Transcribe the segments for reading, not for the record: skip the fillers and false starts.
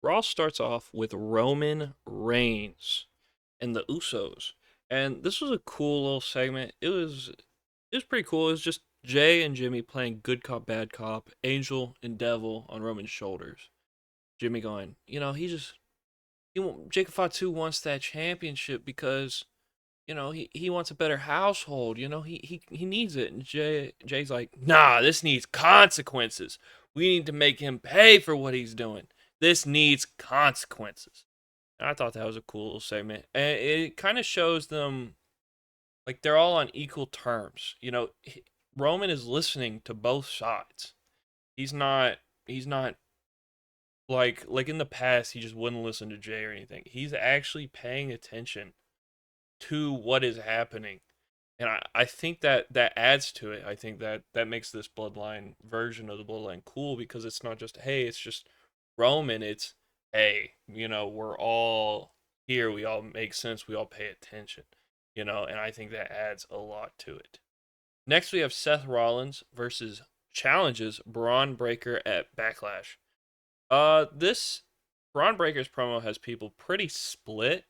Raw starts off with Roman Reigns and the Usos. And this was a cool little segment. It was pretty cool. It was just Jay and Jimmy playing good cop, bad cop, angel and devil on Roman's shoulders. Jimmy going, Jacob Fatu wants that championship because he wants a better household. He needs it. And Jay's like, nah, this needs consequences. We need to make him pay for what he's doing. This needs consequences. And I thought that was a cool little segment. And it kind of shows them like they're all on equal terms. Roman is listening to both sides. He's not like in the past he just wouldn't listen to Jay or anything. He's actually paying attention to what is happening. And I think that adds to it. I think that makes this bloodline version of the bloodline cool because it's not just, hey, it's just Roman. It's, hey, we're all here. We all make sense. We all pay attention, and I think that adds a lot to it. Next, we have Seth Rollins versus challenges Braun Breaker at Backlash. This Braun Breaker's promo has people pretty split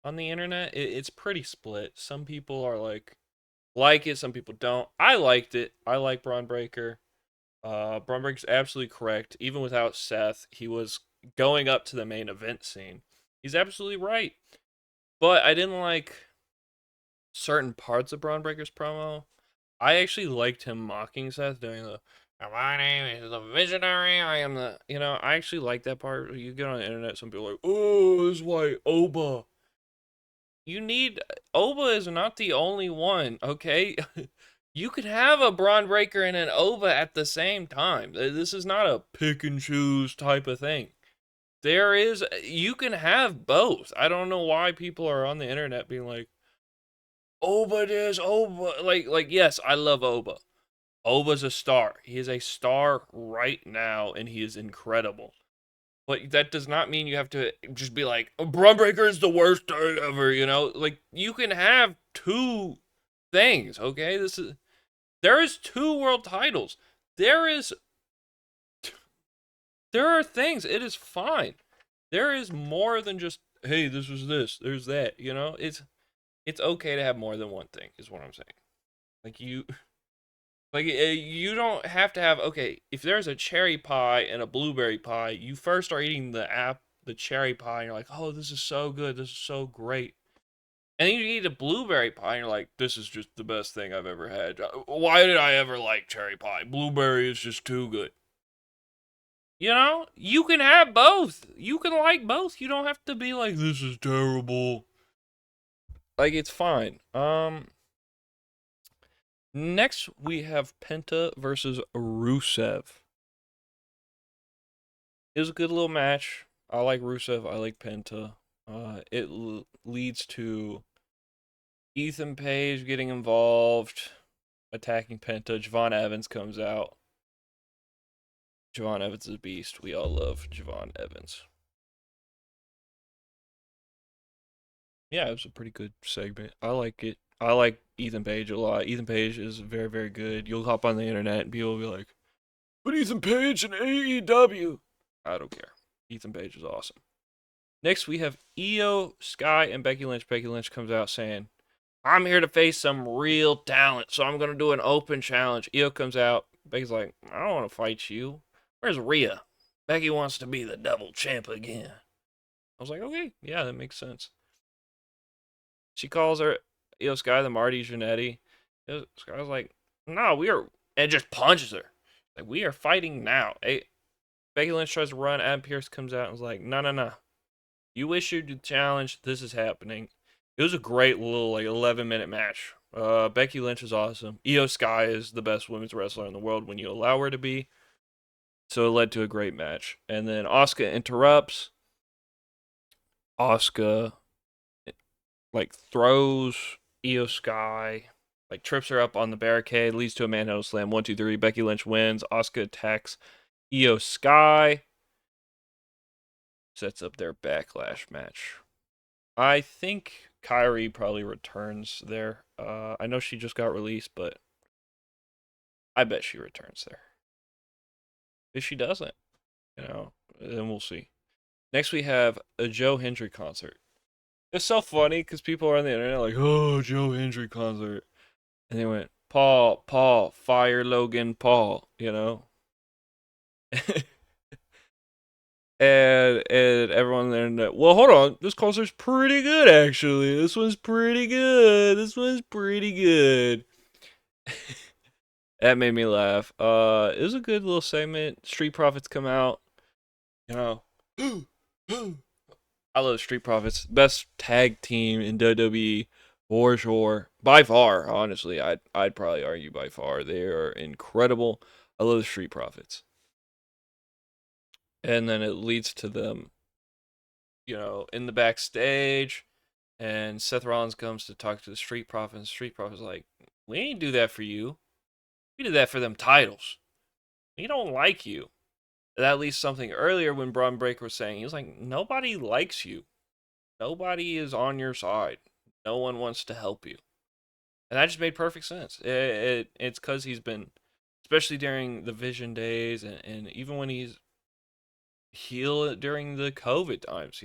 on the internet. It's pretty split. Some people are like it, some people don't. I liked it. I like Braun Breaker. Braun Breaker's absolutely correct. Even without Seth, he was going up to the main event scene. He's absolutely right. But I didn't like certain parts of Braun Breaker's promo. I actually liked him mocking Seth, doing the my name is the Visionary. I am the I actually like that part. You get on the internet, some people are like, oh, this is why Oba. You need Oba is not the only one, okay? You could have a Braun Breaker and an Oba at the same time. This is not a pick and choose type of thing. You can have both. I don't know why people are on the internet being like, Oba this, Oba. Yes, I love Oba. Oba's a star. He is a star right now, and he is incredible. But that does not mean you have to just be like, Braun Breaker is the worst thing ever, Like, you can have two things, okay? There is two world titles. There is there are things. It is fine. There is more than just, hey, this was this, there's that, It's okay to have more than one thing, is what I'm saying. Like you don't have to have, okay, if there's a cherry pie and a blueberry pie, you first are eating the cherry pie and you're like, oh, this is so good, this is so great. And then you eat a blueberry pie and you're like, this is just the best thing I've ever had. Why did I ever like cherry pie? Blueberry is just too good. You can have both. You can like both. You don't have to be like, this is terrible. Like, it's fine. Next we have Penta versus Rusev. It was a good little match. I like Rusev. I like Penta. It leads to Ethan Page getting involved, attacking Penta. Javon Evans comes out. Javon Evans is a beast. We all love Javon Evans. Yeah, it was a pretty good segment. I like it. I like Ethan Page a lot. Ethan Page is very, very good. You'll hop on the internet and people will be like, but Ethan Page in AEW. I don't care. Ethan Page is awesome. Next, we have Io Sky and Becky Lynch. Becky Lynch comes out saying, I'm here to face some real talent, so I'm going to do an open challenge. Io comes out. Becky's like, I don't want to fight you. Where's Rhea? Becky wants to be the double champ again. I was like, okay, yeah, that makes sense. She calls her Io Sky the Marty Jannetty. Io Sky's like, no, and just punches her. Like, we are fighting now. Hey, Becky Lynch tries to run. Adam Pearce comes out and was like, no, no, no. You issued the challenge. This is happening. It was a great little 11-minute match. Becky Lynch is awesome. Io Sky is the best women's wrestler in the world when you allow her to be. So it led to a great match. And then Asuka interrupts. Asuka throws Io Sky, trips her up on the barricade, leads to a manhandle slam. 1, 2, 3. Becky Lynch wins. Asuka attacks Io Sky. Sets up their backlash match. I think Kyrie probably returns there. I know she just got released, but I bet she returns there. If she doesn't, then we'll see. Next, we have a Joe Hendry concert. It's so funny because people are on the internet like, "Oh, Joe Hendry concert," and they went, Paul, fire Logan Paul," you know. And everyone on the internet, well, hold on, this concert's pretty good actually. This one's pretty good. This one's pretty good. That made me laugh. It was a good little segment. Street Profits come out, you know. I love Street Profits. Best tag team in WWE for sure. By far, honestly. I'd probably argue by far. They are incredible. I love the Street Profits. And then it leads to them, in the backstage, and Seth Rollins comes to talk to the Street Profits. Street Profits like, we ain't do that for you. We did that for them titles. We don't like you. That leads something earlier when Braun Breaker was saying, he was like, nobody likes you. Nobody is on your side. No one wants to help you. And that just made perfect sense. It's because he's been, especially during the Vision days, and even when he's heel during the COVID times,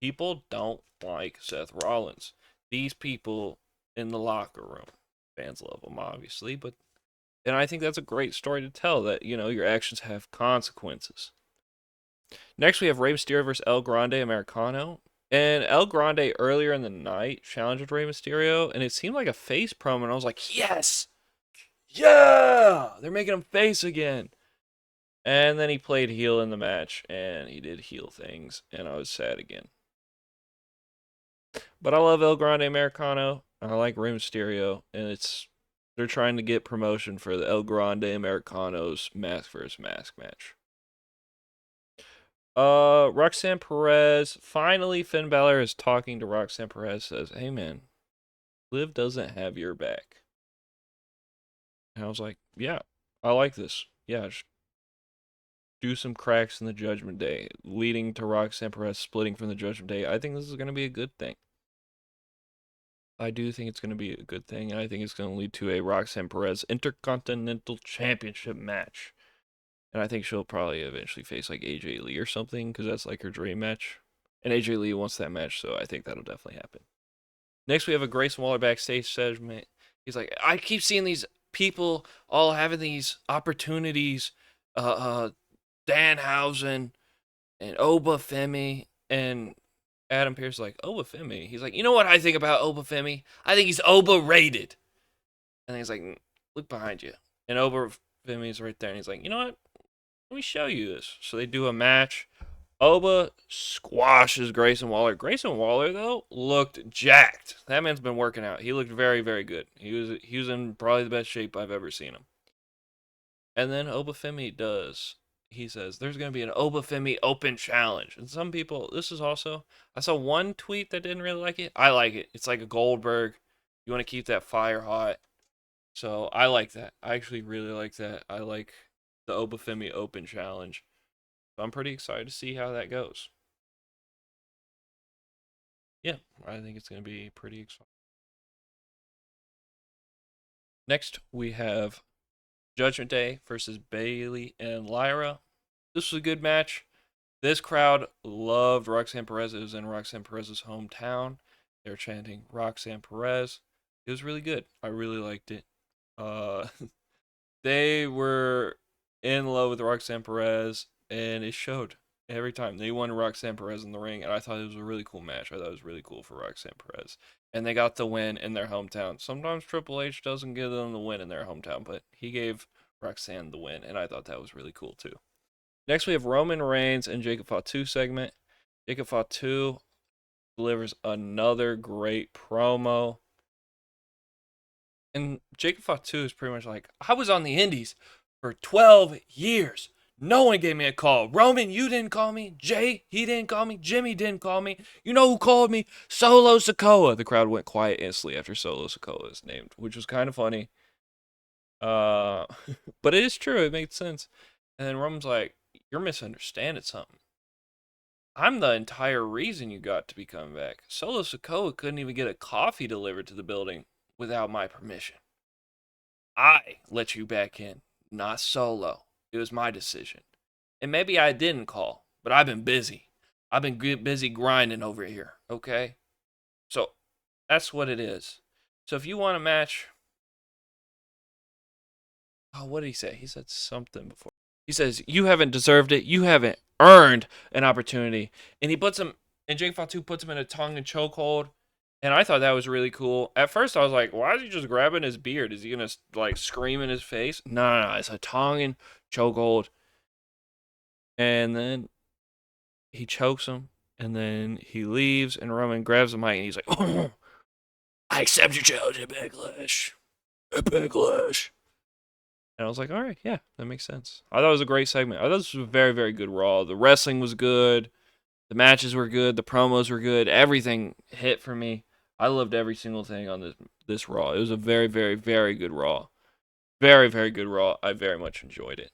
people don't like Seth Rollins. These people in the locker room, fans love him, obviously, but and I think that's a great story to tell that, your actions have consequences. Next, we have Rey Mysterio versus El Grande Americano. And El Grande earlier in the night challenged Rey Mysterio, and it seemed like a face promo, and I was like, yes! Yeah! They're making him face again. And then he played heel in the match, and he did heel things, and I was sad again. But I love El Grande Americano. I like Rey Mysterio, and they're trying to get promotion for the El Grande Americanos mask versus mask match. Roxanne Perez. Finally, Finn Balor is talking to Roxanne Perez. Says, "Hey man, Liv doesn't have your back." And I was like, "Yeah, I like this. Yeah, just do some cracks in the Judgment Day, leading to Roxanne Perez splitting from the Judgment Day. I think this is going to be a good thing. I do think it's going to be a good thing, and I think it's going to lead to a Roxanne Perez Intercontinental Championship match. And I think she'll probably eventually face like AJ Lee or something because that's like her dream match. And AJ Lee wants that match, so I think that'll definitely happen. Next, we have a Grayson Waller backstage segment. He's like, I keep seeing these people all having these opportunities. Danhausen and Oba Femi and Adam Pearce is like, Oba Femi. He's like, you know what I think about Oba Femi? I think he's overrated. And he's like, look behind you. And Oba Femi is right there. And he's like, you know what? Let me show you this. So they do a match. Oba squashes Grayson Waller. Grayson Waller, though, looked jacked. That man's been working out. He looked very, very good. He was in probably the best shape I've ever seen him. And then Oba Femi does. He says, there's going to be an Oba Femi open challenge. And some people, this is also, I saw one tweet that didn't really like it. I like it. It's like a Goldberg. You want to keep that fire hot. So I like that. I actually really like that. I like the Oba Femi open challenge. So I'm pretty excited to see how that goes. Yeah, I think it's going to be pretty exciting. Next, we have Judgment Day versus Bayley and Lyra. This was a good match. This crowd loved Roxanne Perez. It was in Roxanne Perez's hometown. They were chanting Roxanne Perez. It was really good. I really liked it. Uh, they were in love with Roxanne Perez, and it showed every time. They won Roxanne Perez in the ring, and I thought it was a really cool match. I thought it was really cool for Roxanne Perez. And they got the win in their hometown. Sometimes Triple H doesn't give them the win in their hometown, but he gave Roxanne the win, and I thought that was really cool too. Next, we have Roman Reigns and Jacob Fatu segment. Jacob Fatu delivers another great promo. And Jacob Fatu is pretty much like, I was on the Indies for 12 years. No one gave me a call. Roman, you didn't call me. Jay, he didn't call me. Jimmy didn't call me. You know who called me? Solo Sikoa. The crowd went quiet instantly after Solo Sikoa is named, which was kind of funny. Uh, but it is true. It makes sense. And then Roman's like, you're misunderstanding something. I'm the entire reason you got to be coming back. Solo Sikoa couldn't even get a coffee delivered to the building without my permission. I let you back in, not Solo. It was my decision. And maybe I didn't call. but I've been busy. I've been busy grinding over here, okay? So that's what it is. So if you want a match, oh, what did he say? He said something before. He says, you haven't deserved it. You haven't earned an opportunity. And he puts him, and Jake Fatu puts him in a tongue and chokehold. And I thought that was really cool. At first, I was like, why is he just grabbing his beard? Is he going to, like, scream in his face? No. It's a tongue and chokehold. And then he chokes him. And then he leaves, and Roman grabs the mic, and he's like, oh, I accept your challenge at Backlash. At Backlash. And I was like, all right, yeah, that makes sense. I thought it was a great segment. I thought this was a very, very good Raw. The wrestling was good. The matches were good. The promos were good. Everything hit for me. I loved every single thing on this Raw. It was a very, very, very good Raw. Very, very good Raw. I very much enjoyed it.